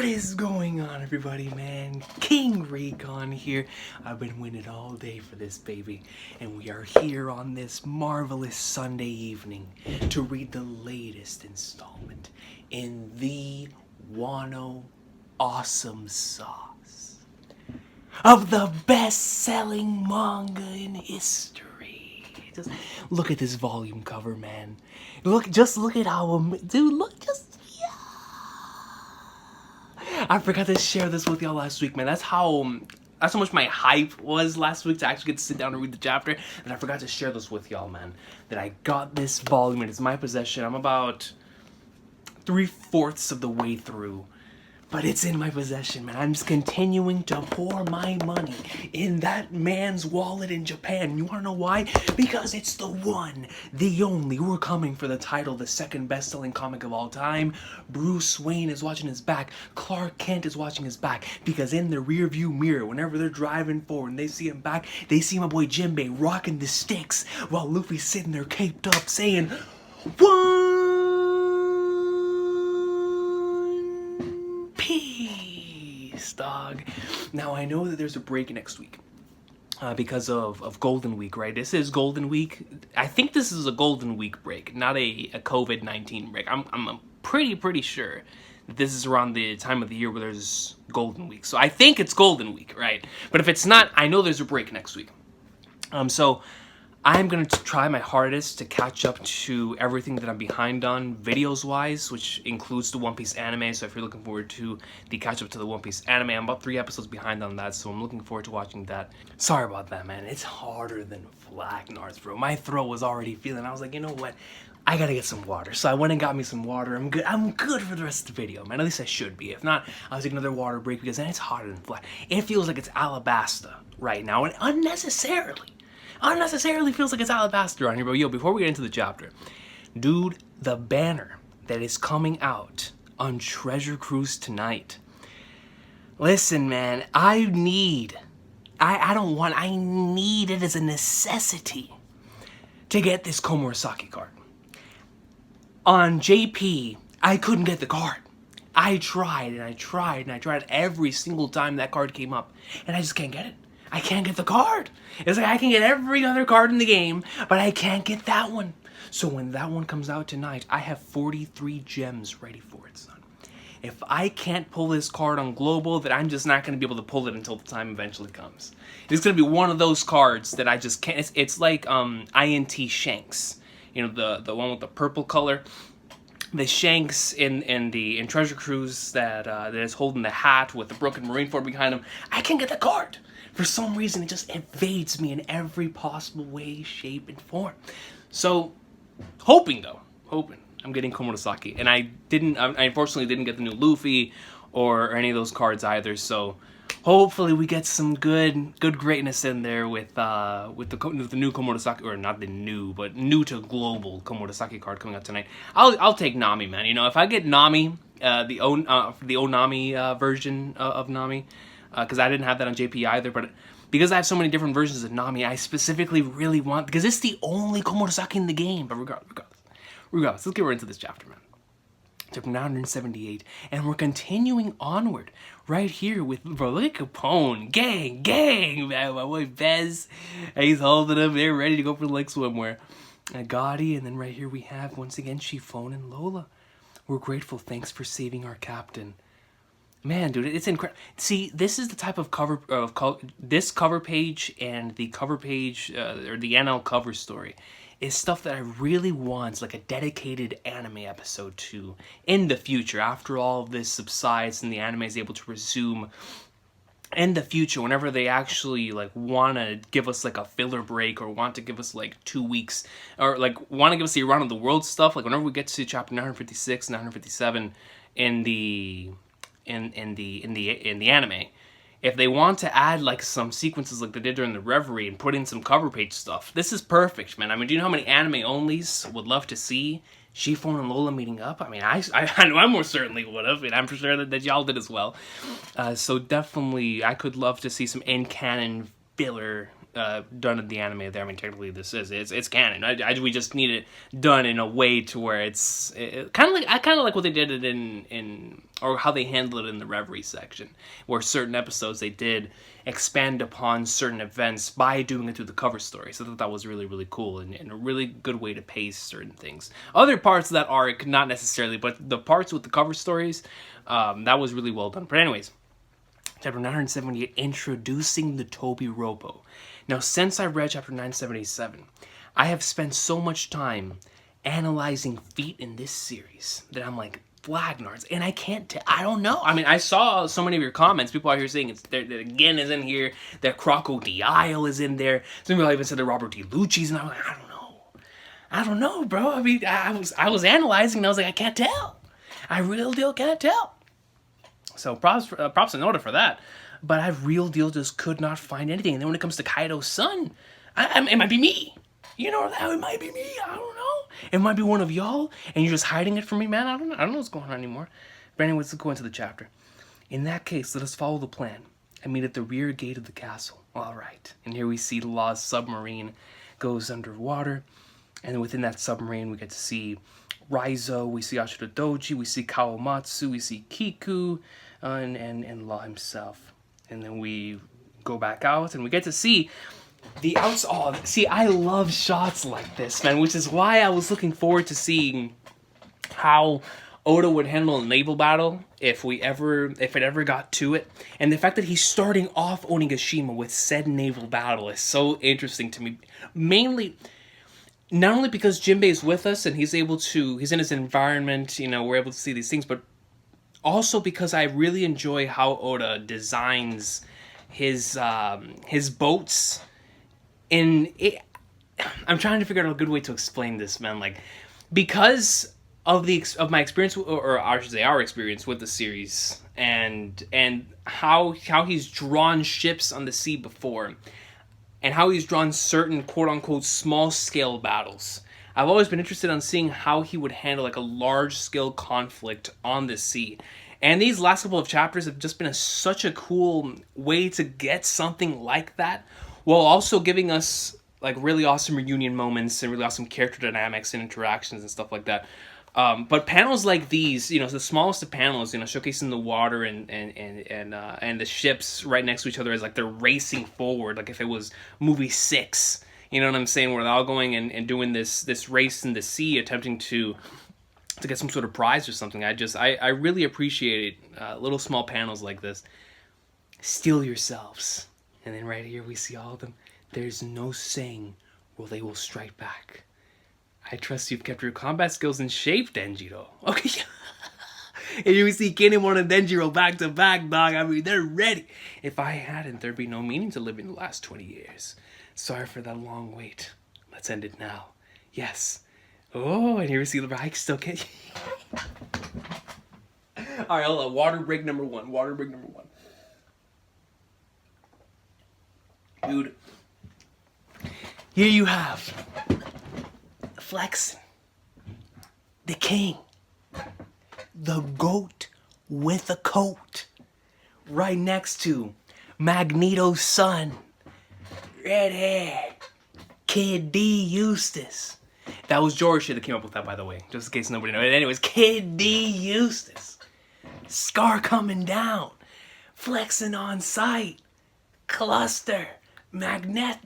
What is going on, everybody, man? King Recon here. I've been waiting all day for this, baby. And we are here on this marvelous Sunday evening to read the latest installment in the Wano Awesome Sauce of the best-selling manga in history. Just look at this volume cover, man. Just look at how, dude, I forgot to share this with y'all last week, man. That's how much my hype was last week to actually get to sit down and read the chapter. And I forgot to share this with y'all, man. That I got this volume and it's my possession. I'm about 3/4 of the way through. But it's in my possession, man. I'm just continuing to pour my money in that man's wallet in Japan. You wanna know why? Because it's the one, the only. We're coming for the title, the second best-selling comic of all time. Bruce Wayne is watching his back. Clark Kent is watching his back. Because in the rearview mirror, whenever they're driving forward and they see him back, they see my boy Jinbei rocking the sticks while Luffy's sitting there caped up saying, peace, dog. Now, I know that there's a break next week because of Golden Week, right? This is Golden Week. I think this is a Golden Week break, not a COVID-19 break. I'm pretty sure that this is around the time of the year where there's Golden Week. So I think it's Golden Week, right? But if it's not, I know there's a break next week. So I'm going to try my hardest to catch up to everything that I'm behind on videos-wise, which includes the One Piece anime. So if you're looking forward to the catch-up to the One Piece anime, I'm about 3 episodes behind on that, so I'm looking forward to watching that. Sorry about that, man. It's harder than Flagnar's, bro. My throat was already feeling. I was like, you know what? I gotta get some water. So I went and got me some water. I'm good for the rest of the video, man. At least I should be. If not, I'll take another water break because then it's harder than Flag. It feels like it's Alabasta right now, and unnecessarily feels like it's Alabasta on here. But yo, before we get into the chapter, dude, the banner that is coming out on Treasure Cruise tonight. Listen, man, I need it as a necessity to get this Komurasaki card. On JP, I couldn't get the card. I tried every single time that card came up, and I just can't get it. I can't get the card. It's like I can get every other card in the game, but I can't get that one. So when that one comes out tonight, I have 43 gems ready for it, son. If I can't pull this card on Global, then I'm just not going to be able to pull it until the time eventually comes. It's going to be one of those cards that I just can't. It's like INT Shanks. You know, the one with the purple color. The Shanks in Treasure Cruise that is holding the hat with the broken Marineford behind him. I can't get the card. For some reason, it just evades me in every possible way, shape, and form. So, hoping, I'm getting Komurasaki. And I unfortunately didn't get the new Luffy or any of those cards either. So, hopefully we get some good greatness in there with the new Komurasaki, or not the new, but new to global Komurasaki card coming out tonight. I'll take Nami, man. You know, if I get Nami, the Onami version of Nami. Because I didn't have that on JP either, but because I have so many different versions of Nami, I specifically really want, because it's the only Komurasaki in the game, but regardless, let's get right into this chapter, man. Chapter 978, and we're continuing onward, right here with, bro, look at Capone, gang, man, my boy Bez, he's holding him, they're ready to go for the lake swimwear. Gotti, and then right here we have, once again, Chiffon and Lola. We're grateful, thanks for saving our captain. Man, dude, it's incredible. See, this is the type of cover this cover page and the cover page or the NL cover story is stuff that I really want, like a dedicated anime episode to in the future. After all of this subsides and the anime is able to resume in the future, whenever they actually like want to give us like a filler break or want to give us like 2 weeks or like want to give us the around of the world stuff, like whenever we get to chapter 956, 957 in the anime, if they want to add like some sequences like they did during the Reverie and put in some cover page stuff, this is perfect, man. I mean, do you know how many anime onlys would love to see Chiffon and Lola meeting up? I mean, I know I more certainly would have, and I'm sure that y'all did as well. So definitely, I could love to see some in-canon filler done in the anime there. I mean, technically this is it's canon. We just need it done in a way to where it's kind of like I kind of like what they did it in or how they handled it in the Reverie section, where certain episodes they did expand upon certain events by doing it through the cover story. So I thought that was really, really cool and a really good way to pace certain things. Other parts of that arc, not necessarily, but the parts with the cover stories, that was really well done. But anyways, chapter 978, introducing the Tobi Roppo. Now, since I read chapter 977, I have spent so much time analyzing feet in this series that I'm like, Flagnards, and I can't I don't know. I mean, I saw so many of your comments. People out here saying it's there, that again is in here, that Crocodile is in there. Some people even said that Robert D. Lucci's, and I'm like, I don't know, bro. I mean, I was analyzing, and I was like, I can't tell. I real deal can't tell. So props in order for that. But I real deal just could not find anything. And then when it comes to Kaido's son, it might be me. You know, it might be me. I don't know. It might be one of y'all, and you're just hiding it from me, man. I don't know what's going on anymore. But anyways, let's go into the chapter. In that case, let us follow the plan and meet at the rear gate of the castle. All right. And here we see the Law's submarine goes underwater. And within that submarine, we get to see Raizo, we see Ashura Doji, we see Kawamatsu, we see Kiku, and Law himself. And then we go back out, and we get to see the outs. Oh, see, I love shots like this, man, which is why I was looking forward to seeing how Oda would handle a naval battle if it ever got to it. And the fact that he's starting off Onigashima with said naval battle is so interesting to me. Mainly, not only because Jinbei is with us and he's in his environment, you know, we're able to see these things, but also because I really enjoy how Oda designs his boats. I'm trying to figure out a good way to explain this, man. Like, because of my experience, or I should say our experience with the series, and how he's drawn ships on the sea before, and how he's drawn certain quote-unquote small-scale battles. I've always been interested in seeing how he would handle like a large-scale conflict on the sea. And these last couple of chapters have just been such a cool way to get something like that, while also giving us like really awesome reunion moments and really awesome character dynamics and interactions and stuff like that. But panels like these, you know, the smallest of panels, you know, showcasing the water and the ships right next to each other as like they're racing forward, like if it was movie 6, you know what I'm saying, where they're all going and doing this race in the sea, attempting to get some sort of prize or something. I really appreciate little small panels like this. Steel yourselves. And then right here we see all of them. There's no saying where they will strike back. I trust you've kept your combat skills in shape, Denjiro. Okay. And you see Kinemon and Denjiro back to back, dog. I mean, they're ready. If I hadn't, there'd be no meaning to living the last 20 years. Sorry for that long wait. Let's end it now. Yes. Oh, and here we see the I still can't. All right, hold on. Water break number 1. Water break number 1. Dude, here you have Flexin, the king, the goat with a coat, right next to Magneto's son, red hair, Kid D Eustace. That was George that came up with that, by the way, just in case nobody knows. Anyways, Kid D Eustace, Scar coming down, Flexin on sight, Cluster. Magnets.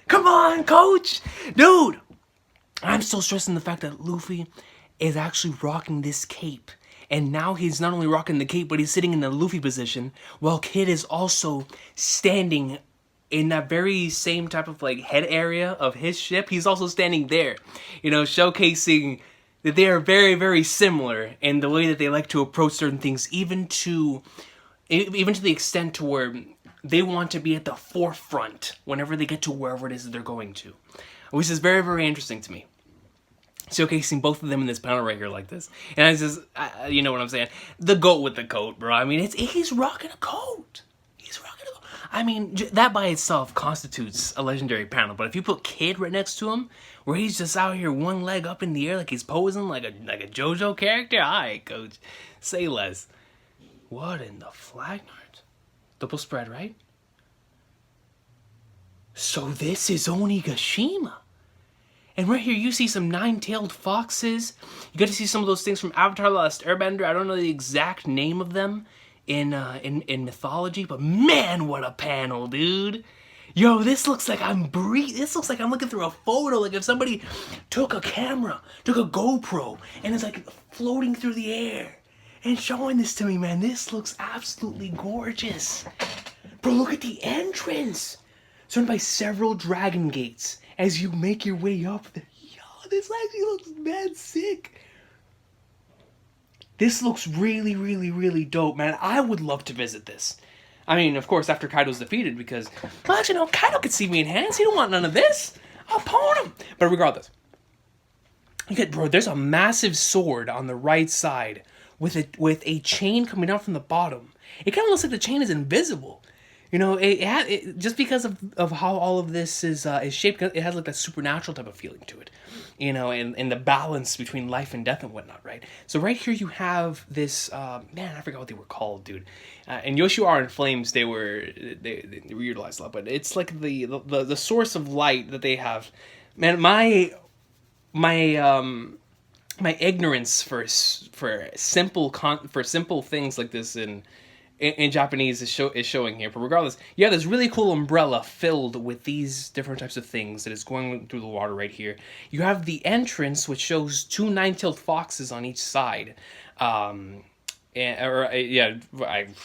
Come on, coach. Dude, I'm still stressing the fact that Luffy is actually rocking this cape. And now he's not only rocking the cape, but he's sitting in the Luffy position, while Kid is also standing in that very same type of like head area of his ship. He's also standing there, you know, showcasing that they are very, very similar in the way that they like to approach certain things, even to the extent to where they want to be at the forefront whenever they get to wherever it is that they're going to. Which is very, very interesting to me. Showcasing both of them in this panel right here like this. And I just, you know what I'm saying? The goat with the coat, bro. I mean, he's rocking a coat. He's rocking a coat. I mean, that by itself constitutes a legendary panel. But if you put Kid right next to him, where he's just out here one leg up in the air like he's posing like a JoJo character, all right, coach. Say less. What in the flag? Double spread, right? So this is Onigashima. And right here you see some nine-tailed foxes. You get to see some of those things from Avatar: The Last Airbender. I don't know the exact name of them in mythology, but man, what a panel, dude. Yo, this looks like this looks like I'm looking through a photo, like if somebody took a camera, took a GoPro, and it's like floating through the air and showing this to me, man. This looks absolutely gorgeous. Bro, look at the entrance. Surrounded by several dragon gates as you make your way up there. Yo, this actually looks mad sick. This looks really, really, really dope, man. I would love to visit this. I mean, of course, after Kaido's defeated, because, well, actually, no, Kaido could see me in hands. He don't want none of this. I'll pawn him. But regardless, bro, there's a massive sword on the right side with a chain coming down from the bottom. It kind of looks like the chain is invisible. You know, it just because of how all of this is shaped, it has like that supernatural type of feeling to it. You know, and the balance between life and death and whatnot, right? So right here you have this, man, I forgot what they were called, dude. And Yoshiwara and Flames, they were utilized a lot, but it's like the source of light that they have. Man, my ignorance for simple things like this in Japanese is showing here. But regardless, you have this really cool umbrella filled with these different types of things that is going through the water right here. You have the entrance, which shows two nine-tailed foxes on each side. It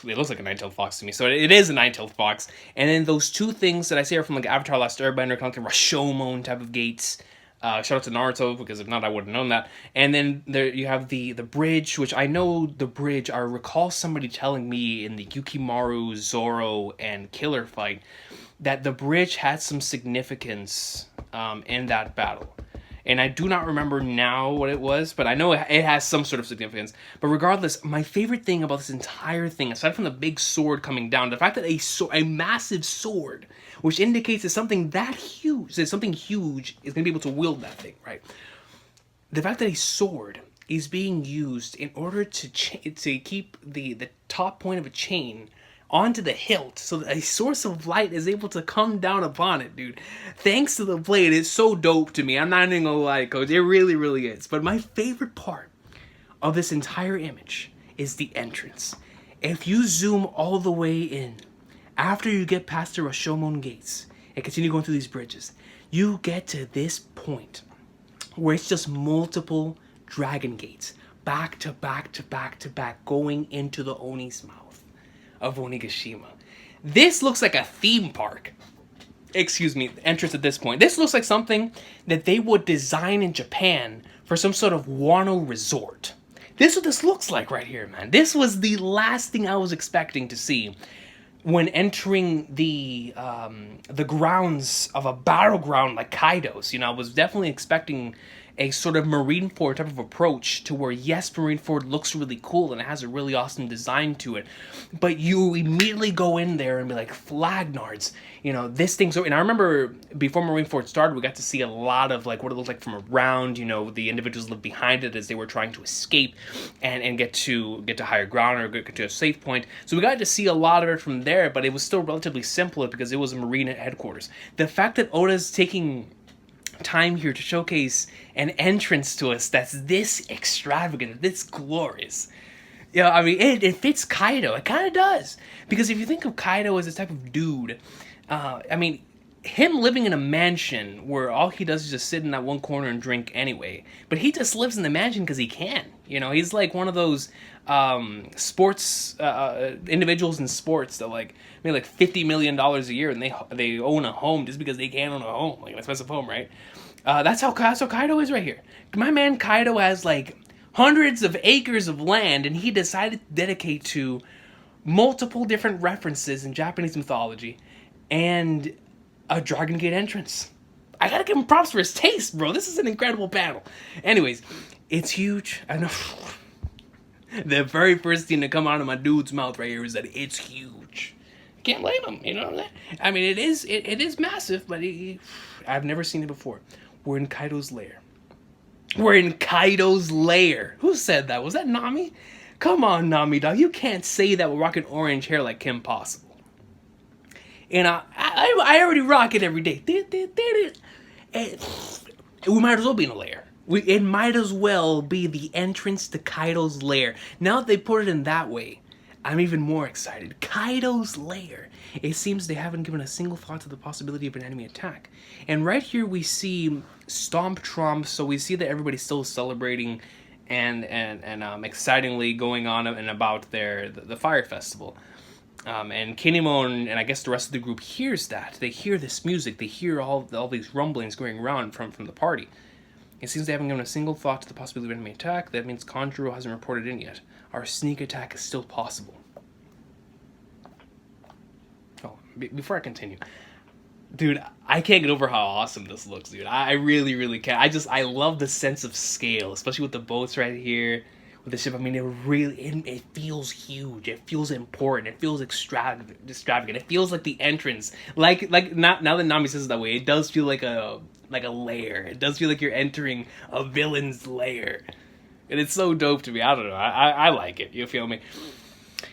looks like a nine-tailed fox to me, so it is a nine-tailed fox. And then those two things that I say are from like Avatar: Last Airbender, kind of like Rashomon type of gates. Shout out to Naruto, because if not, I would have known that. And then there you have the bridge, which I know the bridge, I recall somebody telling me in the Yukimaru, Zoro, and Killer fight that the bridge had some significance in that battle. And I do not remember now what it was, but I know it has some sort of significance. But regardless, my favorite thing about this entire thing, aside from the big sword coming down, the fact that a massive sword, which indicates that something that huge, is going to be able to wield that thing, right? The fact that a sword is being used in order to keep the top point of a chain onto the hilt, so that a source of light is able to come down upon it, dude. Thanks to the blade, it's so dope to me. I'm not even gonna lie, Coach. It really, really is. But my favorite part of this entire image is the entrance. If you zoom all the way in, after you get past the Rashomon gates and continue going through these bridges, you get to this point where it's just multiple dragon gates, back to back to back to back, going into the Oni's mouth of Onigashima. This looks like a theme park. Excuse me, entrance at this point. This looks like something that they would design in Japan for some sort of Wano resort. This is what this looks like right here, man. This was the last thing I was expecting to see when entering the grounds of a battleground like Kaido's. You know, I was definitely expecting a sort of Marineford type of approach to where, yes, Marineford looks really cool and it has a really awesome design to it, but you immediately go in there and be like, Flagnards, you know, this thing's... And I remember before Marineford started, we got to see a lot of like what it looked like from around, you know, the individuals lived behind it as they were trying to escape and get to higher ground or get to a safe point. So we got to see a lot of it from there, but it was still relatively simple because it was a Marine headquarters. The fact that Oda's taking time here to showcase an entrance to us that's this extravagant, this glorious. You know, I mean, it fits Kaido. It kind of does. Because if you think of Kaido as this type of dude, I mean, him living in a mansion where all he does is just sit in that one corner and drink anyway. But he just lives in the mansion because he can. You know, he's like one of those sports individuals in sports that like make like $50 million a year and they own a home just because they can own a home, like an expensive home, right? That's how Kaido is right here. My man Kaido has like hundreds of acres of land, and he decided to dedicate to multiple different references in Japanese mythology and a Dragon Gate entrance. I gotta give him props for his taste, bro. This is an incredible panel. Anyways, it's huge. I know. The very first thing to come out of my dude's mouth right here is that it's huge. Can't blame him, you know what I'm saying? I mean, it is massive, but I've never seen it before. We're in Kaido's lair. We're in Kaido's lair. Who said that? Was that Nami? Come on, Nami, dog. You can't say that with rocking orange hair like Kim Possible. And I already rock it every day. And we might as well be in a lair. It might as well be the entrance to Kaido's lair. Now that they put it in that way, I'm even more excited. Kaido's lair. It seems they haven't given a single thought to the possibility of an enemy attack. And right here we see Stomp Trump, so we see that everybody's still celebrating and excitingly going on and about the Fire Festival. And Kinemon and I guess the rest of the group hears that. They hear this music. They hear all these rumblings going around from the party. It seems they haven't given a single thought to the possibility of enemy attack. That means Kanjuro hasn't reported in yet. Our sneak attack is still possible. Oh, before I continue, dude, I can't get over how awesome this looks, dude. I really, really can't. I love the sense of scale, especially with the boats right here, with the ship. I mean, it feels huge. It feels important. It feels extravagant. It feels like the entrance. Like now that Nami says it that way, it does feel like a lair. It does feel like you're entering a villain's lair. And it's so dope to me. I don't know. I like it. You feel me?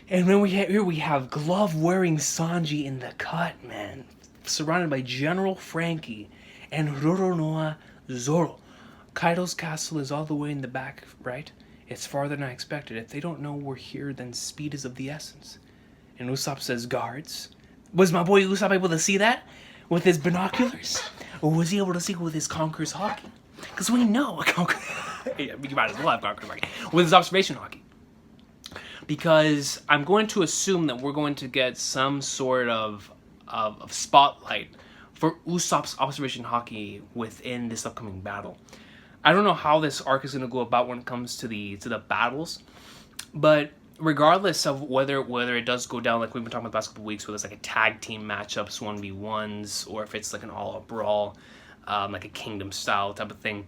And then here we have glove-wearing Sanji in the cut, man. Surrounded by General Frankie and Roronoa Zoro. Kaido's castle is all the way in the back, right? It's farther than I expected. If they don't know we're here, then speed is of the essence. And Usopp says, guards. Was my boy Usopp able to see that with his binoculars? Or was he able to see it with his Conqueror's Haki? Because we know you might as well have Conqueror's Haki. With his observation Haki. Because I'm going to assume that we're going to get some sort of spotlight for Usopp's observation Haki within this upcoming battle. I don't know how this arc is going to go about when it comes to the battles, but regardless of whether it does go down like we've been talking about the past couple weeks, whether it's like a tag team matchups, 1v1s, or if it's like an all-out brawl, like a kingdom style type of thing,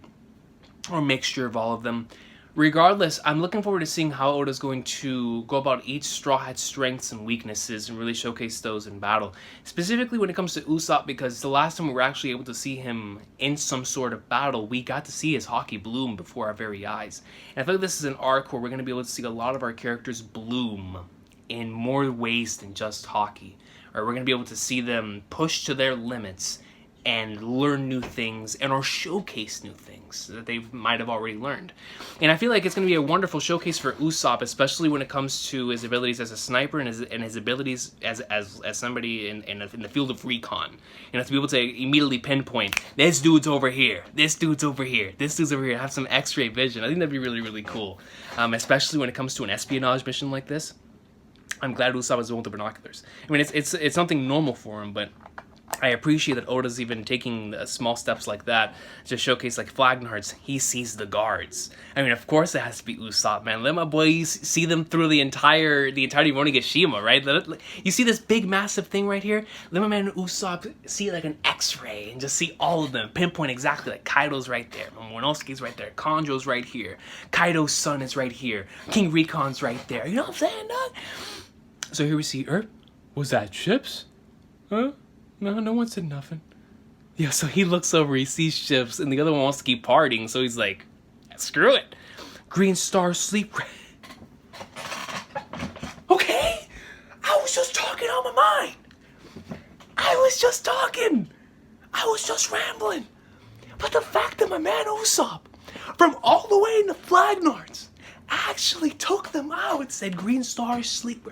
or a mixture of all of them. Regardless, I'm looking forward to seeing how Oda's going to go about each Straw Hat's strengths and weaknesses and really showcase those in battle. Specifically when it comes to Usopp, because the last time we were actually able to see him in some sort of battle, we got to see his Haki bloom before our very eyes. And I feel like this is an arc where we're going to be able to see a lot of our characters bloom in more ways than just Haki. Or we're going to be able to see them push to their limits and learn new things and or showcase new things that they might have already learned. And I feel like it's going to be a wonderful showcase for Usopp, especially when it comes to his abilities as a sniper and his abilities as somebody in the field of recon. You know, to be able to immediately pinpoint, this dude's over here, this dude's over here, this dude's over here, have some x-ray vision. I think that'd be really, really cool, especially when it comes to an espionage mission like this. I'm glad Usopp is the one with the binoculars. I mean, it's something normal for him, but I appreciate that Oda's even taking small steps like that to showcase, like Flagnard's, he sees the guards. I mean, of course it has to be Usopp, man. Let my boys see them through the entirety of Onigashima, right? You see this big, massive thing right here? Let my man Usopp see like an X-ray and just see all of them, pinpoint exactly, like Kaido's right there, Momonosuke's right there, Kanjo's right here, Kaido's son is right here, King Recon's right there. You know what I'm saying, dog? So here we see, was that ships? Huh? No one said nothing. Yeah, so he looks over, he sees ships, and the other one wants to keep partying, so he's like, screw it. Green Star sleep. Okay, I was just talking on my mind. I was just rambling. But the fact that my man Usopp, from all the way in the Flagnards, actually took them out and said Green Star sleep.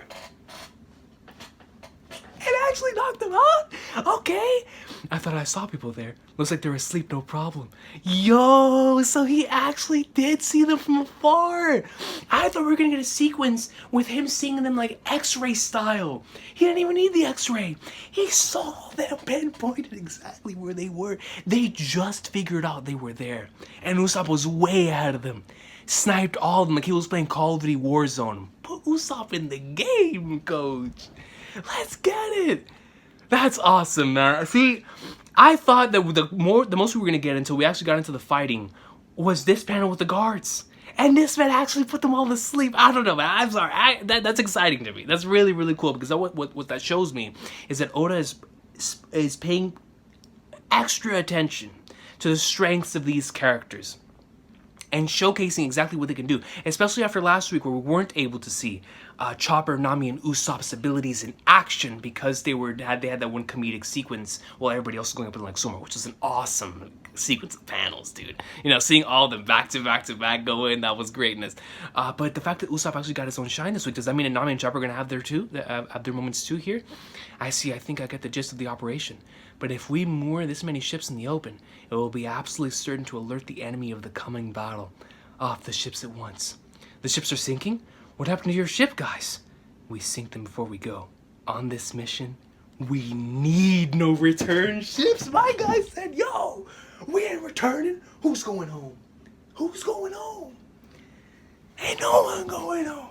It actually knocked them out? Okay. I thought I saw people there. Looks like they're asleep, no problem. Yo, so he actually did see them from afar. I thought we were going to get a sequence with him seeing them like X-ray style. He didn't even need the X-ray. He saw them, pinpointed exactly where they were. They just figured out they were there. And Usopp was way ahead of them. Sniped all of them like he was playing Call of Duty Warzone. Put Usopp in the game, coach. Let's get it. That's awesome, man. See, I thought that the most we were going to get until we actually got into the fighting was this panel with the guards. And this man actually put them all to sleep. I don't know, man. I'm sorry. That's exciting to me. That's really, really cool because what that shows me is that Oda is paying extra attention to the strengths of these characters. and showcasing exactly what they can do, especially after last week where we weren't able to see Chopper, Nami, and Usopp's abilities in action because they had that one comedic sequence while everybody else was going up in like Summer, which was an awesome sequence of panels, dude. You know, seeing all of them back to back to back go in, that was greatness. But the fact that Usopp actually got his own shine this week, does that mean that Nami and Chopper are gonna have their moments too here? I think I get the gist of the operation. But if we moor this many ships in the open, it will be absolutely certain to alert the enemy of the coming battle off the ships at once. The ships are sinking? What happened to your ship, guys? We sink them before we go. On this mission, we need no return ships. My guy said, yo, we ain't returning. Who's going home? Who's going home? Ain't no one going home.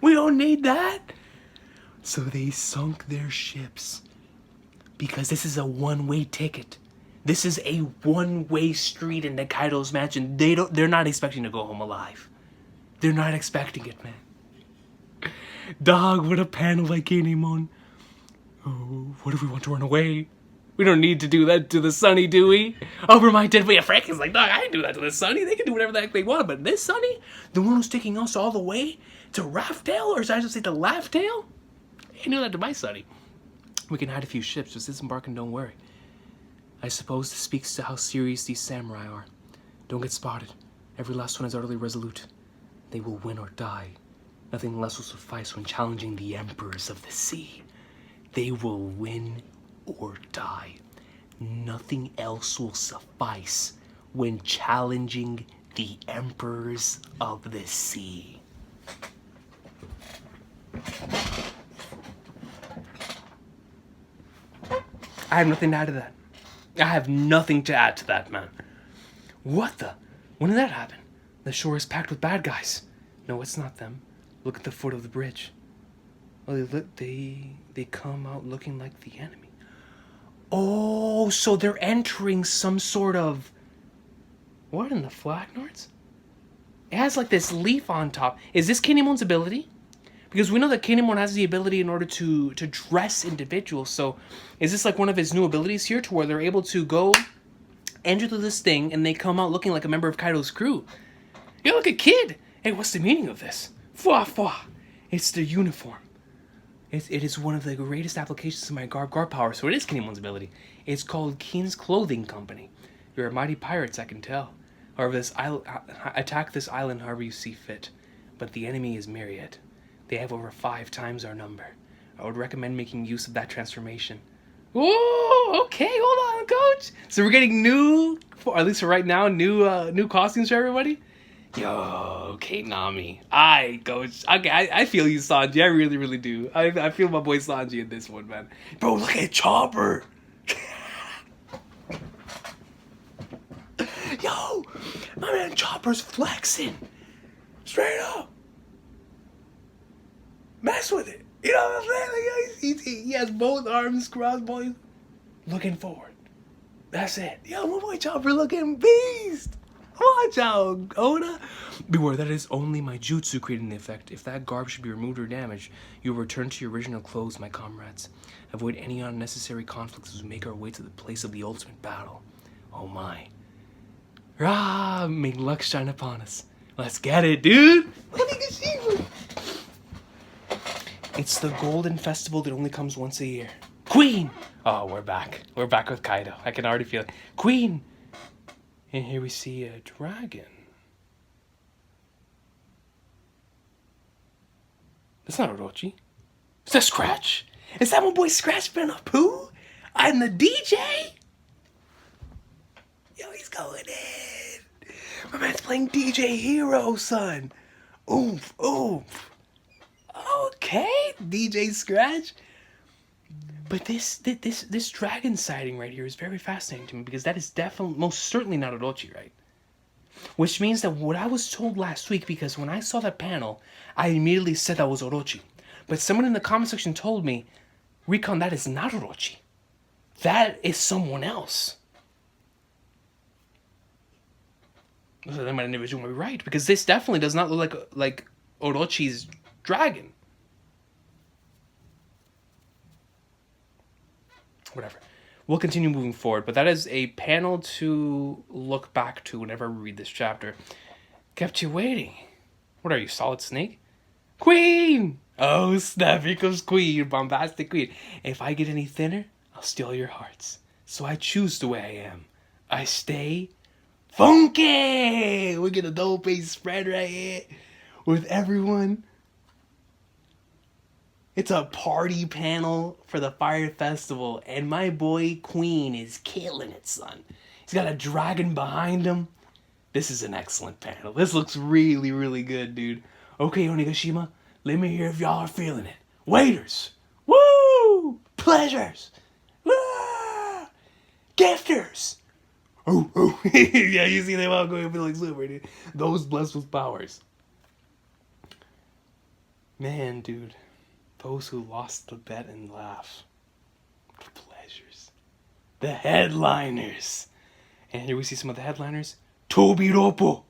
We don't need that. So they sunk their ships. Because this is a one-way ticket. This is a one-way street into Kaido's mansion. They're not expecting to go home alive. They're not expecting it, man. Dog, what a panel like Kinemon. Oh, what if we want to run away? We don't need to do that to the Sunny, do we? Oh, reminded me of Frankie's like, dog, I didn't do that to the Sunny. They can do whatever the heck they want. But this Sunny, the one who's taking us all the way to Raftail, or should I just say to Laugh-Tail? He knew that to my Sunny. We can hide a few ships, just disembark and don't worry. I suppose this speaks to how serious these samurai are. Don't get spotted. Every last one is utterly resolute. They will win or die. Nothing less will suffice when challenging the emperors of the sea. They will win or die. Nothing else will suffice when challenging the emperors of the sea. I have nothing to add to that. I have nothing to add to that, man. What the? When did that happen? The shore is packed with bad guys. No, it's not them. Look at the foot of the bridge. Oh, they come out looking like the enemy. Oh, so they're entering some sort of... What in the Flagnords? It has like this leaf on top. Is this Kinemon's ability? Because we know that Kinemon has the ability in order to dress individuals. So is this like one of his new abilities here to where they're able to go enter through this thing and they come out looking like a member of Kaido's crew? You look a kid. Hey, what's the meaning of this? Fwa fwa. It's the uniform. It is one of the greatest applications of my garb power. So it is Kinemon's ability. It's called Keen's Clothing Company. You're mighty pirates, I can tell. However, attack this island however you see fit. But the enemy is myriad. They have over 5 times our number. I would recommend making use of that transformation. Oh, okay, hold on, coach. So we're getting new, or at least for right now, new costumes for everybody. Yo, okay, Nami. Coach. Okay, I feel you, Sanji. I really, really do. I feel my boy Sanji in this one, man. Bro, look at Chopper. Yo, my man Chopper's flexing. Straight up. Mess with it. You know what I'm saying? Like, he has both arms crossed, boys. Looking forward. That's it. Yo, my boy Chopper looking beast. Watch out, Oda. Beware, that is only my jutsu creating the effect. If that garb should be removed or damaged, you will return to your original clothes, my comrades. Avoid any unnecessary conflicts as we make our way to the place of the ultimate battle. Oh my. Rah, may luck shine upon us. Let's get it, dude. Onigashima. It's the golden festival that only comes once a year. Queen! Oh, we're back. We're back with Kaido. I can already feel it. Queen! And here we see a dragon. That's not Orochi. Is that Scratch? Is that my boy Scratch been up who? I'm the DJ? Yo, he's going in. My man's playing DJ Hero, son. Oomph, oomph. Okay, DJ Scratch. But this dragon sighting right here is very fascinating to me because that is definitely, most certainly not Orochi, right? Which means that what I was told last week, because when I saw that panel, I immediately said that was Orochi. But someone in the comment section told me, Recon, that is not Orochi. That is someone else. So then my individual might be right, because this definitely does not look like Orochi's dragon. Whatever. We'll continue moving forward, but that is a panel to look back to whenever we read this chapter. Kept you waiting. What are you, Solid Snake? Queen! Oh, snap, here comes Queen, bombastic Queen. If I get any thinner, I'll steal your hearts. So I choose the way I am. I stay funky! We get a double-page spread right here with everyone. It's a party panel for the Fire Festival, and my boy Queen is killing it, son. He's got a dragon behind him. This is an excellent panel. This looks really, really good, dude. Okay, Onigashima, let me hear if y'all are feeling it. Waiters, woo! Pleasures, ah! Gifters. Oh, oh. Yeah, you see them all going up like super, dude. Those blessed with powers. Man, dude. Those who lost the bet and laugh. The pleasures. The headliners. And here we see some of the headliners. Tobi Roppo.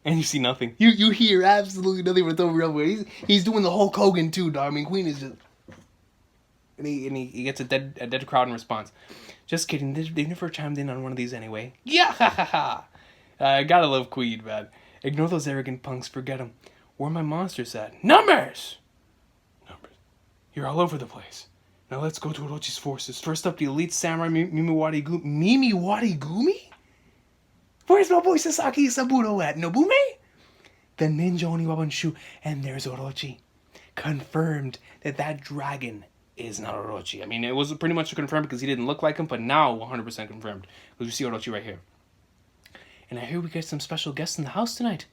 And you see nothing. You hear absolutely nothing from Tobi Roppo. He's doing the Hulk Hogan too, dog. I mean, Queen is just... And he gets a dead crowd in response. Just kidding. They never chimed in on one of these anyway. Yeah, ha ha ha. I gotta love Queen, man. Ignore those arrogant punks. Forget them. Where are my monsters at? Numbers! Numbers. You're all over the place. Now let's go to Orochi's forces. First up, the elite samurai Mimiwari Gumi? Where's my boy Sasaki Saburo at? Nobume? The ninja Oniwabanshu. And there's Orochi. Confirmed that dragon is not Orochi. I mean, it was pretty much confirmed because he didn't look like him, but now 100% confirmed. Because we see Orochi right here. And I hear we get some special guests in the house tonight.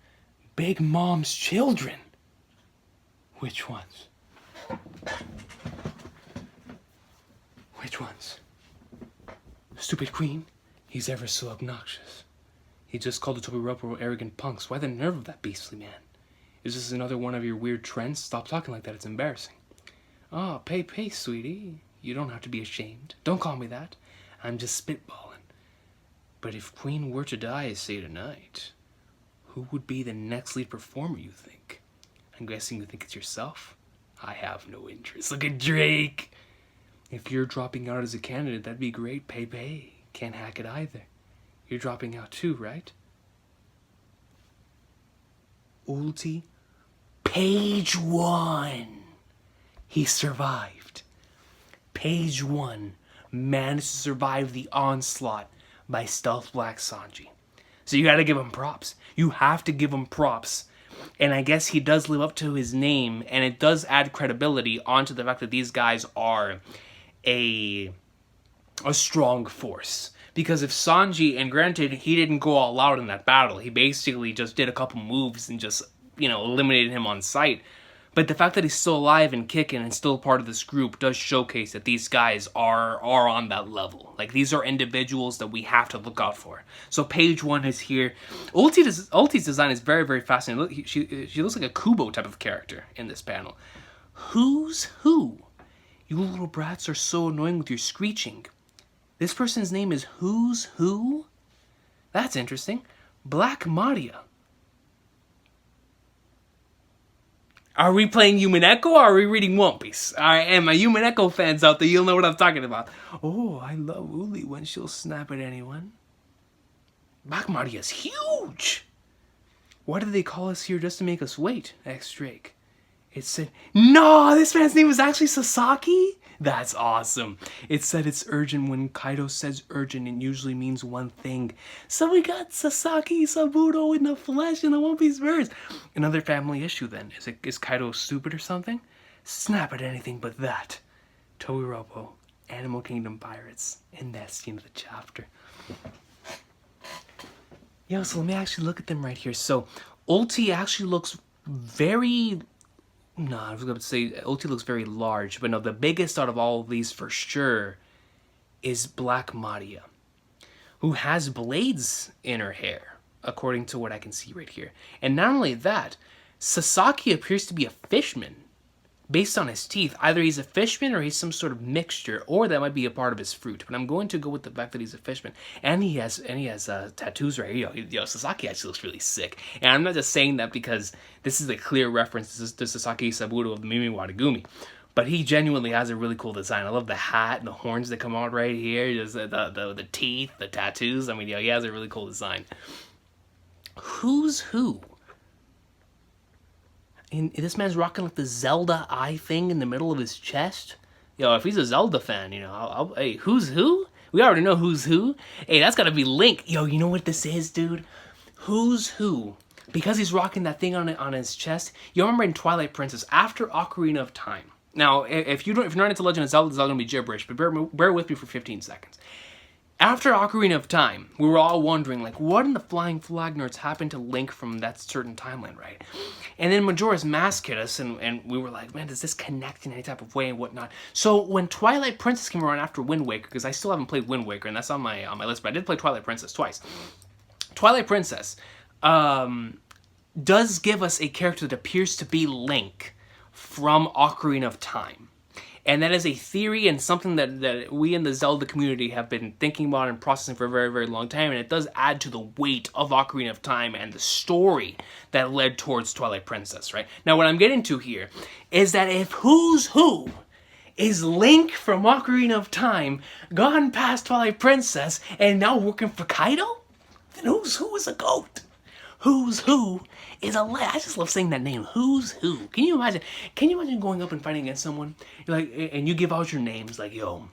Big Mom's children. Which ones? Which ones? Stupid Queen. He's ever so obnoxious. He just called the Tobi Roppo arrogant punks. Why the nerve of that beastly man? Is this another one of your weird trends? Stop talking like that, it's embarrassing. Oh, pay, sweetie. You don't have to be ashamed. Don't call me that. I'm just spitballing. But if Queen were to die, say tonight, who would be the next lead performer, you think? I'm guessing you think it's yourself? I have no interest. Look at Drake! If you're dropping out as a candidate, that'd be great. Pay. Can't hack it either. You're dropping out too, right? Ulti? Page 1! He survived. Page 1 managed to survive the onslaught by Stealth Black Sanji. So you gotta give him props. You have to give him props. And I guess he does live up to his name, and it does add credibility onto the fact that these guys are a strong force. Because if Sanji, and granted, he didn't go all out in that battle. He basically just did a couple moves and just, eliminated him on sight. But the fact that he's still alive and kicking and still part of this group does showcase that these guys are on that level. Like, these are individuals that we have to look out for. So Page 1 is here. Ulti's design is very, very fascinating. Look, she looks like a Kubo type of character in this panel. Who's who? You little brats are so annoying with your screeching. This person's name is Who's Who? That's interesting. Black Maria. Are we playing Human Echo or are we reading One Piece? Alright, and my Human Echo fans out there, you'll know what I'm talking about. Oh, I love Uli when she'll snap at anyone. Black Maria's huge! Why did they call us here just to make us wait? Asked Drake. It said, no, this man's name was actually Sasaki? That's awesome. It said it's urgent. When Kaido says urgent, it usually means one thing. So we got Sasaki Saburo in the flesh in the One Piece verse. Another family issue then. Is Kaido stupid or something? Snap at anything but that. Tobi Roppo, Animal Kingdom Pirates, in that scene of the chapter. Yo, so let me actually look at them right here. So, Ulti actually looks very... No, I was going to say Ulti looks very large, but no, the biggest out of all of these for sure is Black Maria, who has blades in her hair, according to what I can see right here. And not only that, Sasaki appears to be a fishman, based on his teeth. Either he's a fishman or he's some sort of mixture, or that might be a part of his fruit. But I'm going to go with the fact that he's a fishman, and he has tattoos right here. Yo, Sasaki actually looks really sick. And I'm not just saying that because this is a clear reference to Sasaki Saburo of the Mimiwari Gumi, But he genuinely has a really cool design. I love the hat and the horns that come out right here. Just the teeth, the tattoos. I mean, yeah, he has a really cool design. Who's who? And this man's rocking like the Zelda eye thing in the middle of his chest. Yo, if he's a Zelda fan, you know, hey, who's who? We already know who's who. Hey, that's gotta be Link. Yo, you know what this is, dude? Who's who? Because he's rocking that thing on his chest. You remember in Twilight Princess, after Ocarina of Time. Now, if you're not into Legend of Zelda, it's all gonna be gibberish, but bear with me for 15 seconds. After Ocarina of Time, we were all wondering, like, what in the flying flag nerds happened to Link from that certain timeline, right? And then Majora's Mask hit us, and we were like, man, does this connect in any type of way and whatnot? So when Twilight Princess came around after Wind Waker, because I still haven't played Wind Waker, and that's on my list, but I did play Twilight Princess twice. Twilight Princess does give us a character that appears to be Link from Ocarina of Time. And that is a theory and something that we in the Zelda community have been thinking about and processing for a very, very long time. And it does add to the weight of Ocarina of Time and the story that led towards Twilight Princess, right? Now, what I'm getting to here is that if who's who is Link from Ocarina of Time, gone past Twilight Princess, and now working for Kaido, then who's who is a goat? Who's who is a I just love saying that name. Who's who? Can you imagine? Can you imagine going up and fighting against someone, you're like, and you give out your names, like, yo,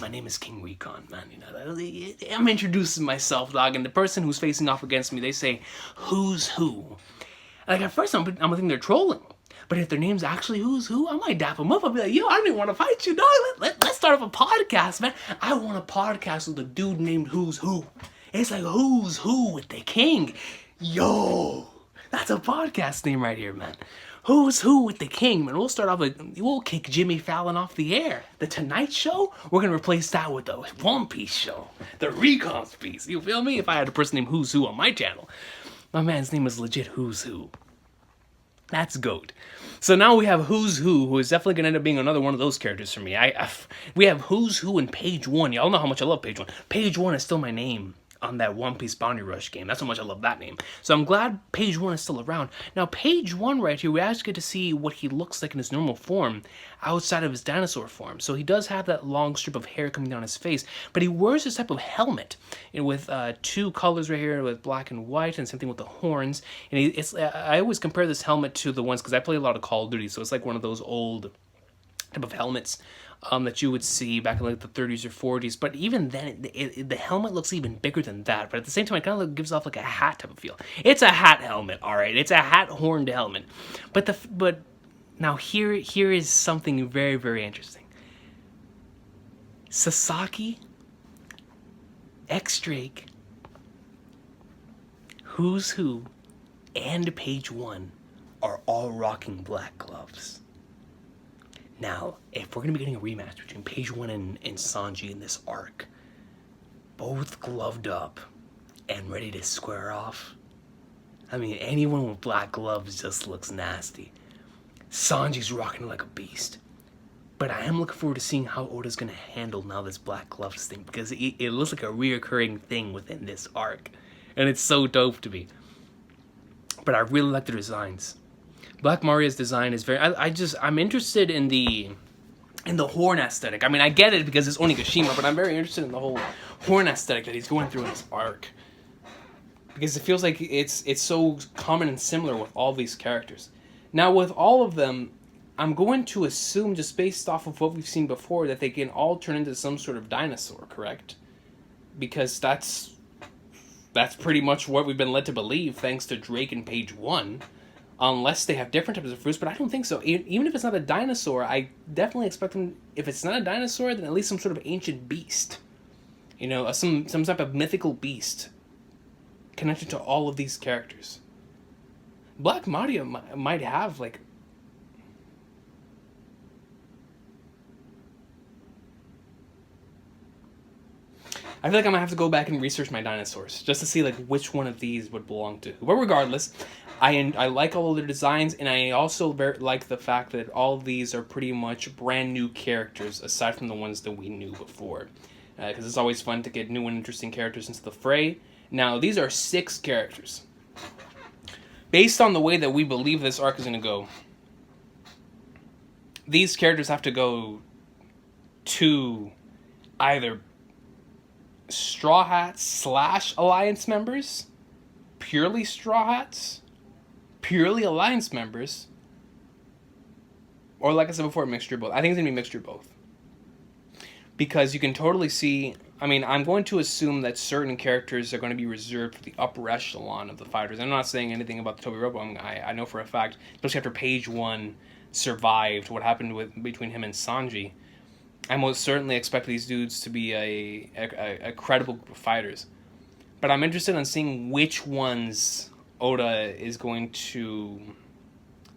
my name is King Recon, man. You know, I'm introducing myself, dog, and the person who's facing off against me, they say, who's who? Like at first, I'm thinking they're trolling. But if their name's actually who's who, I might dap them up. I'll be like, yo, I don't even want to fight you, dog. Let's start up a podcast, man. I want a podcast with a dude named Who's Who. It's like, who's who with the king? Yo, that's a podcast name right here, man. Who's who with the king, man? We'll start off with, we'll kick Jimmy Fallon off the air. The Tonight Show, we're gonna replace that with the One Piece show, the Recon piece. You feel me? If I had a person named Who's Who on my channel, my man's name is legit Who's Who. That's GOAT. So now we have Who's Who is definitely gonna end up being another one of those characters for me. We have Who's Who in Page 1. Y'all know how much I love Page 1. Page 1 is still my name on that One Piece Bounty Rush game. That's how much I love that name. So I'm glad Page 1 is still around. Now, Page 1 right here, we actually get to see what he looks like in his normal form outside of his dinosaur form. So he does have that long strip of hair coming down his face, but he wears this type of helmet with two colors right here with black and white, and same thing with the horns. And I always compare this helmet to the ones, because I play a lot of Call of Duty, so it's like one of those old type of helmets that you would see back in like the 30s or 40s. But even then, the helmet looks even bigger than that. But at the same time, it kind of gives off like a hat type of feel. It's a hat helmet, all right. It's a hat horned helmet. But now here is something very, very interesting. Sasaki, X-Drake, Who's Who, and Page 1 are all rocking black gloves. Now, if we're going to be getting a rematch between Page 1 and Sanji in this arc, both gloved up and ready to square off, I mean, anyone with black gloves just looks nasty. Sanji's rocking like a beast. But I am looking forward to seeing how Oda's going to handle now this black gloves thing, because it looks like a reoccurring thing within this arc. And it's so dope to me. But I really like the designs. Black Maria's design is very... I'm interested in the horn aesthetic. I mean, I get it because it's Onigashima, but I'm very interested in the whole horn aesthetic that he's going through in this arc. Because it feels like it's so common and similar with all these characters. Now, with all of them, I'm going to assume, just based off of what we've seen before, that they can all turn into some sort of dinosaur, correct? Because that's pretty much what we've been led to believe, thanks to Drake and Page 1. Unless they have different types of fruits, but I don't think so. Even if it's not a dinosaur, I definitely expect them, if it's not a dinosaur, then at least some sort of ancient beast. You know, some type of mythical beast connected to all of these characters. Black Maria might have, like... I feel like I'm going to have to go back and research my dinosaurs, just to see like which one of these would belong to who. But regardless, I like all of their designs, and I also like the fact that all of these are pretty much brand new characters, aside from the ones that we knew before. Because it's always fun to get new and interesting characters into the fray. Now, these are 6 characters. Based on the way that we believe this arc is going to go, these characters have to go to either Straw Hats / Alliance members, purely Straw Hats, purely Alliance members, or like I said before, mixture of both. I think it's going to be mixture of both. Because you can totally see, I mean, I'm going to assume that certain characters are going to be reserved for the upper echelon of the fighters. I'm not saying anything about the Tobi Roppo. I know for a fact, especially after Page 1 survived what happened between him and Sanji, I most certainly expect these dudes to be a credible group of fighters. But I'm interested in seeing which ones Oda is going to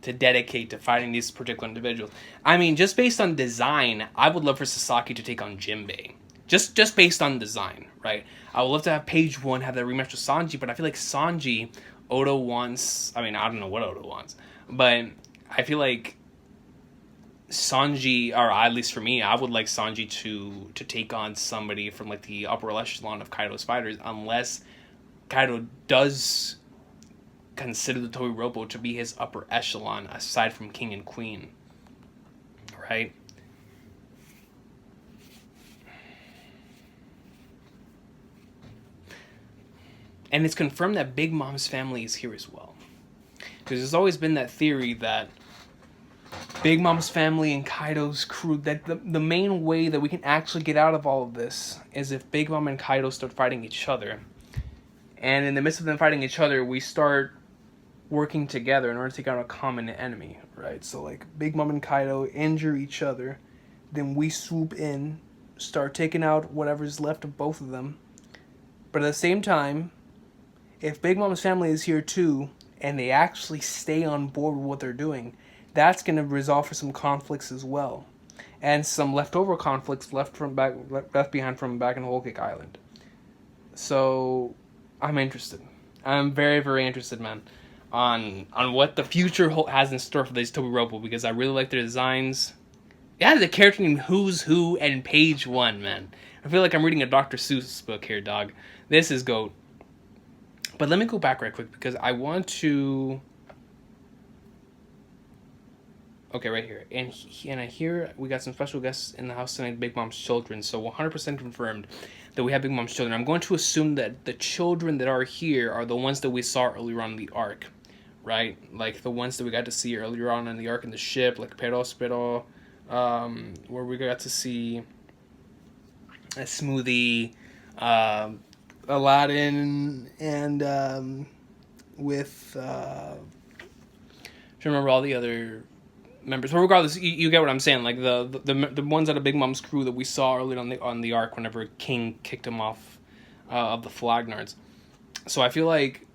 dedicate to fighting these particular individuals. I mean, just based on design, I would love for Sasaki to take on Jinbei. Just based on design, right? I would love to have Page 1 have that rematch with Sanji, but I feel like Sanji, Oda wants... I mean, I don't know what Oda wants, but I feel like Sanji, or at least for me, I would like Sanji to take on somebody from like the upper echelon of Kaido's fighters, unless Kaido does consider the Tobi Roppo to be his upper echelon aside from King and Queen, right? And it's confirmed that Big Mom's family is here as well, because there's always been that theory that Big Mom's family and Kaido's crew, that the main way that we can actually get out of all of this is if Big Mom and Kaido start fighting each other, and in the midst of them fighting each other, we start working together in order to take out a common enemy, right? So like Big Mom and Kaido injure each other, then we swoop in, start taking out whatever's left of both of them. But at the same time, if Big Mom's family is here too, and they actually stay on board with what they're doing, that's going to resolve for some conflicts as well, and some leftover conflicts left behind from back in Whole Cake Island. So I'm interested. I'm very, very interested, man, on what the future has in store for these Tobi Roppo, because I really like their designs. It has a character named Who's Who and Page 1, man. I feel like I'm reading a Dr. Seuss book here, dog. This is GOAT. But let me go back right quick, because I want to... Okay, right here. And I hear we got some special guests in the house tonight, Big Mom's children. So 100% confirmed that we have Big Mom's children. I'm going to assume that the children that are here are the ones that we saw earlier on in the arc, right? Like the ones that we got to see earlier on in the arc in the ship, like Perospero, where we got to see a Smoothie, Aladdin, and with... I remember all the other members, but regardless, you get what I'm saying. Like the ones out of Big Mom's crew that we saw earlier on the arc, whenever King kicked him off of the Flagnards. So I feel like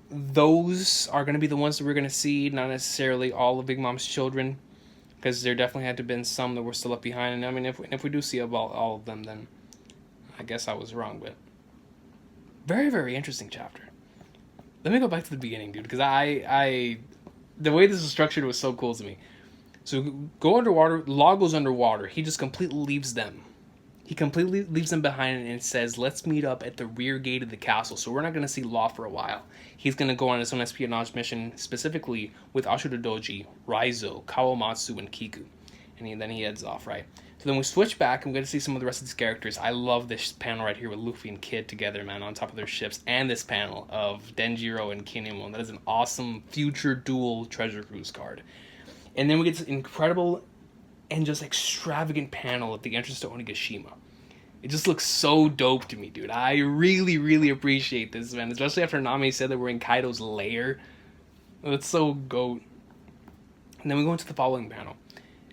those are going to be the ones that we're going to see, not necessarily all of Big Mom's children, because there definitely had to have been some that were still left behind. And I mean, if we do see all of them, then I guess I was wrong. But very, very interesting chapter. Let me go back to the beginning, dude, because I the way this was structured was so cool to me. So go underwater, Law goes underwater. He just completely leaves them. He completely leaves them behind and says, let's meet up at the rear gate of the castle. So we're not going to see Law for a while. He's going to go on his own espionage mission, specifically with Ashura Doji, Raizo, Kawamatsu, and Kiku. And then he heads off, right? So then we switch back and we get to see some of the rest of these characters. I love this panel right here with Luffy and Kid together, man, on top of their ships. And this panel of Denjiro and Kinemon. That is an awesome future dual treasure cruise card. And then we get this incredible and just extravagant panel at the entrance to Onigashima. It just looks so dope to me, dude. I really, really appreciate this, man. Especially after Nami said that we're in Kaido's lair. That's so GOAT. And then we go into the following panel.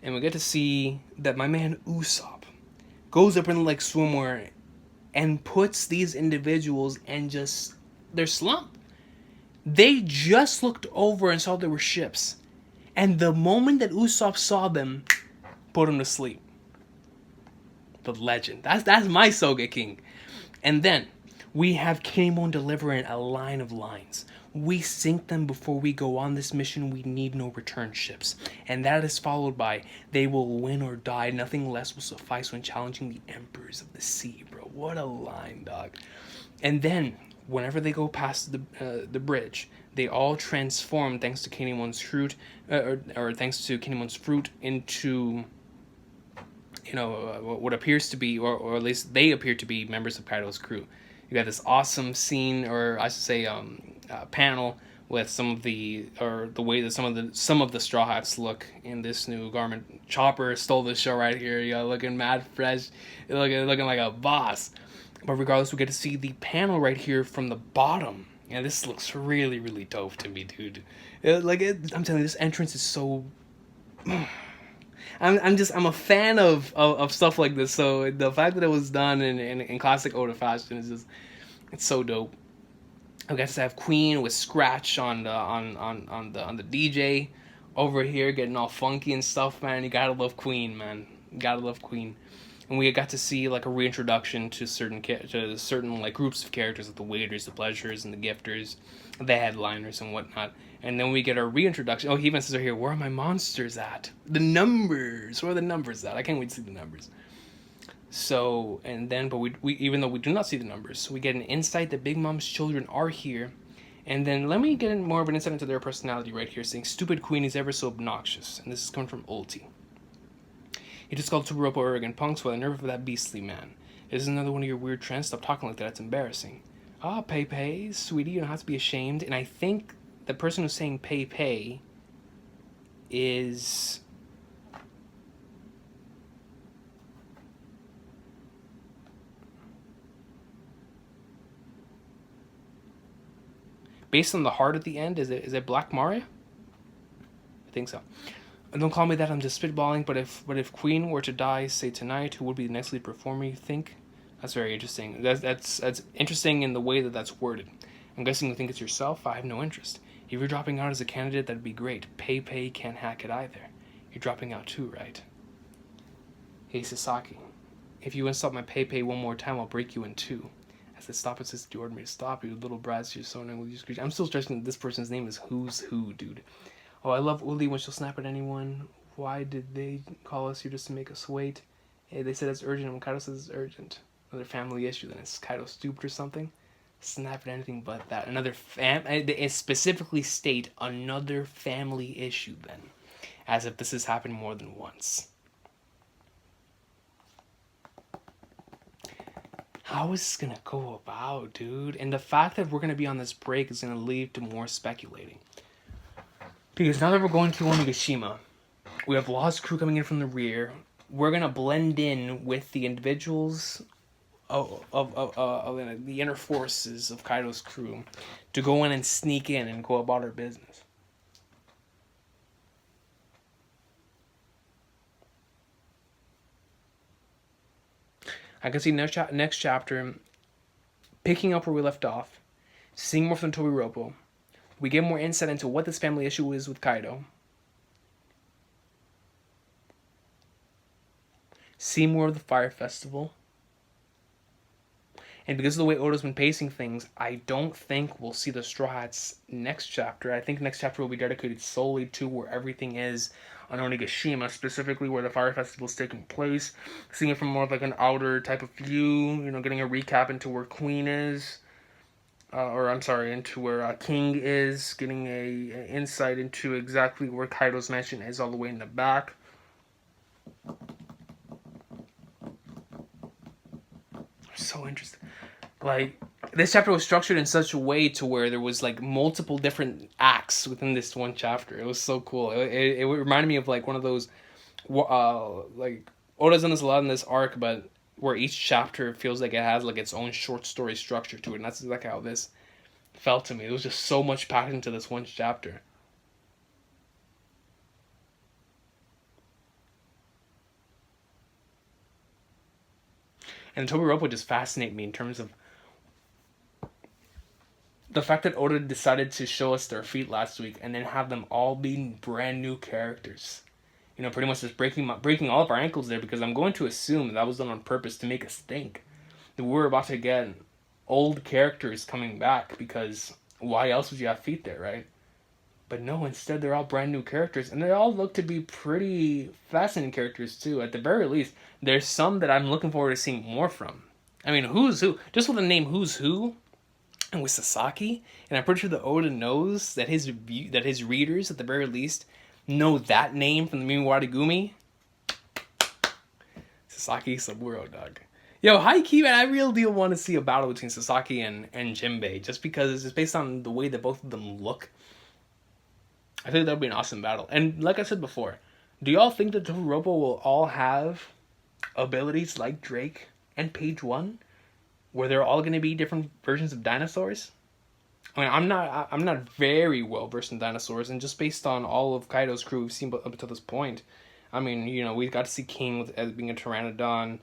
And we get to see that my man Usopp goes up in like swimwear and puts these individuals in just their slump. They just looked over and saw there were ships. And the moment that Usopp saw them, put him to sleep. The legend. That's my Sogeking. And then we have Kinemon delivering a line of lines. We sink them before we go on this mission. We need no return ships. And that is followed by, they will win or die. Nothing less will suffice when challenging the emperors of the sea, bro. What a line, dog. And then, whenever they go past the bridge, they all transform thanks to Kinemon's fruit, or thanks to Kinemon's fruit into, what appears to be, or at least they appear to be, members of Kaido's crew. You got this awesome scene, or I should say, panel with some of the way that some of the Straw Hats look in this new garment. Chopper stole the show right here, looking mad fresh, looking like a boss. But regardless, we get to see the panel right here from the bottom. Yeah, this looks really, really dope to me, dude. I'm telling you, this entrance is so. I'm a fan of stuff like this. So the fact that it was done in classic Oda fashion is just, it's so dope. I guess I have Queen with Scratch on the DJ over here, getting all funky and stuff, man. You gotta love Queen, man. You gotta love Queen. And we got to see like a reintroduction to certain like groups of characters, like the waiters, the pleasures, and the gifters, the headliners and whatnot. And then we get our reintroduction. Oh, he even says right here, "Where are my monsters at? The numbers. Where are the numbers at? I can't wait to see the numbers." So, and then, but we even though we do not see the numbers, we get an insight that Big Mom's children are here. And then let me get more of an insight into their personality right here, saying, "Stupid Queen is ever so obnoxious." And this is coming from Ulti. He just called Roppo arrogant punks for the nerve of that beastly man. This is another one of your weird trends. Stop talking like that. It's embarrassing. Ah, Pei, sweetie, you don't have to be ashamed. And I think the person who's saying Pei is... based on the heart at the end, is it Black Maria? I think so. Don't call me that, I'm just spitballing, but if Queen were to die, say tonight, who would be the next lead performer, you think? That's very interesting. That's interesting in the way that that's worded. I'm guessing you think it's yourself? I have no interest. If you're dropping out as a candidate, that'd be great. Pei can't hack it either. You're dropping out too, right? Hey, Sasaki. If you insult my Pei one more time, I'll break you in two. I said, stop it, since you ordered me to stop, you little brats, you're so annoying with you screech. I'm still stressing that this person's name is Who's Who, dude. Oh, I love Uli when she'll snap at anyone. Why did they call us here just to make us wait? Hey, they said it's urgent, and when Kaido says it's urgent, another family issue, then it's Kaido stupid or something? Snap at anything but that. It specifically state another family issue then. As if this has happened more than once. How is this gonna go about, dude? And the fact that we're gonna be on this break is gonna lead to more speculating. Because now that we're going to Onigashima, we have Lost Crew coming in from the rear. We're gonna blend in with the individuals of the inner forces of Kaido's crew to go in and sneak in and go about our business. I can see next chapter picking up where we left off, seeing more from Tobi Roppo. We get more insight into what this family issue is with Kaido. See more of the Fire Festival. And because of the way Oda's been pacing things, I don't think we'll see the Straw Hats next chapter. I think next chapter will be dedicated solely to where everything is on Onigashima, specifically where the Fire Festival is taking place. Seeing it from more of like an outer type of view, getting a recap into where Queen is. Into where King is, getting a insight into exactly where Kaido's mansion is all the way in the back. So interesting. Like, this chapter was structured in such a way to where there was like multiple different acts within this one chapter. It was so cool. It reminded me of like one of those, like Oda's done this a lot in this arc, but where each chapter feels like it has like its own short story structure to it, and that's exactly how this felt to me. It was just so much packed into this one chapter. And Tobi Roppo just fascinate me in terms of the fact that Oda decided to show us their feet last week and then have them all be brand new characters. Pretty much just breaking all of our ankles there, because I'm going to assume that was done on purpose to make us think that we're about to get old characters coming back, because why else would you have feet there, right? But no, instead they're all brand new characters, and they all look to be pretty fascinating characters too. At the very least, there's some that I'm looking forward to seeing more from. I mean, Who's Who, just with the name Who's Who, and with Sasaki, and I'm pretty sure that Oda knows that his readers, at the very least, know that name from the Mimiwari. Sasaki Saburo, dog. Yo, high key, man, I really do want to see a battle between Sasaki and Jinbei, just because it's based on the way that both of them look. I think that would be an awesome battle. And like I said before, do y'all think that Roppo will all have abilities like Drake and Page 1? Where they're all going to be different versions of dinosaurs? I mean, I'm not very well versed in dinosaurs, and just based on all of Kaido's crew we've seen up until this point, I mean, you know, we got to see King as being a Pteranodon,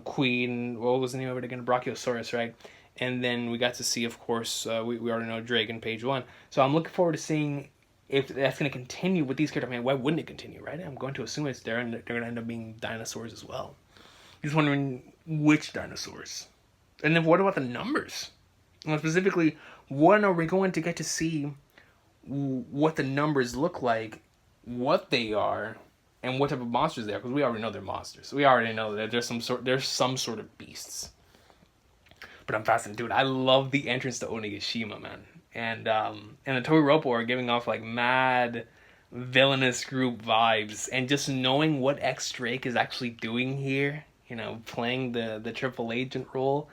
Queen, what was the name of it again? Brachiosaurus, right? And then we got to see, of course, we already know Drake in Page 1. So I'm looking forward to seeing if that's going to continue with these characters. I mean, why wouldn't it continue, right? I'm going to assume it's there, and they're going to end up being dinosaurs as well. Just wondering which dinosaurs. And then what about the numbers? And specifically, when are we going to get to see what the numbers look like, what they are, and what type of monsters they are? Because we already know they're monsters. We already know that there's some sort of beasts. But I'm fascinated, dude. I love the entrance to Onigashima, man. And the Tobi Roppo are giving off like mad villainous group vibes, and just knowing what X Drake is actually doing here, you know, playing the triple agent role.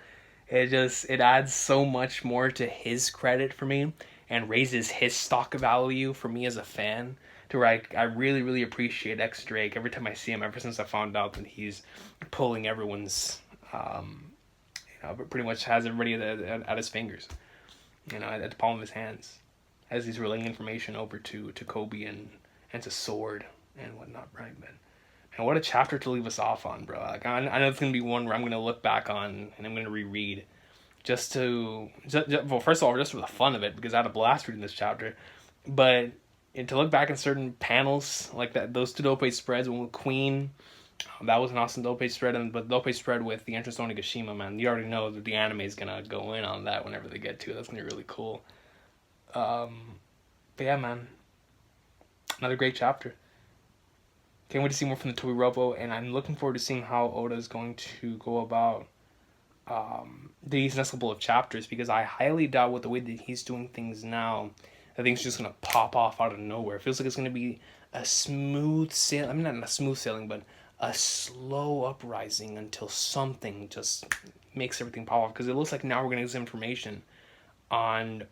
It adds so much more to his credit for me, and raises his stock value for me as a fan, to where I really, really appreciate X Drake every time I see him, ever since I found out that he's pulling everyone's, but pretty much has everybody at his fingers, you know, at the palm of his hands, as he's relaying information over to Kobe and to Sword and whatnot, right, man? And what a chapter to leave us off on, bro. Like, I know it's going to be one where I'm going to look back on and I'm going to reread. Well, first of all, just for the fun of it, because I had a blast reading this chapter. But to look back in certain panels, like those two dope spreads, one with Queen, that was an awesome dope spread. But dope spread with the entrance to Onigashima, man, you already know that the anime is going to go in on that whenever they get to it. That's going to be really cool. But yeah, man. Another great chapter. Can't wait to see more from the Tobi Roppo, and I'm looking forward to seeing how Oda is going to go about these next couple of chapters, because I highly doubt with the way that he's doing things now, that things just going to pop off out of nowhere. It feels like it's going to be a smooth sail. I mean, not a smooth sailing, but a slow uprising until something just makes everything pop off, because it looks like now we're going to get some information on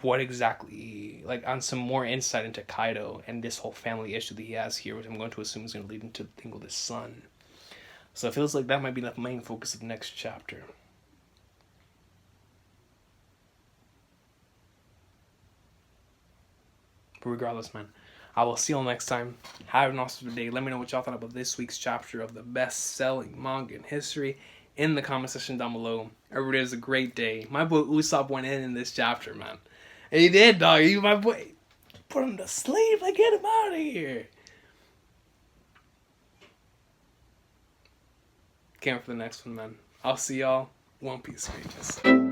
what exactly, like, on some more insight into Kaido and this whole family issue that he has here, which I'm going to assume is going to lead into the thing with his son. So it feels like that might be the main focus of the next chapter. But regardless, man, I will see you all next time. Have an awesome day. Let me know what y'all thought about this week's chapter of the best-selling manga in history in the comment section down below. Everybody has a great day. My boy Usopp went in this chapter, man. And he did, dog. You, my boy. Put him to sleep. Like, get him out of here. Can't wait for the next one, man. I'll see y'all. One Piece, pages.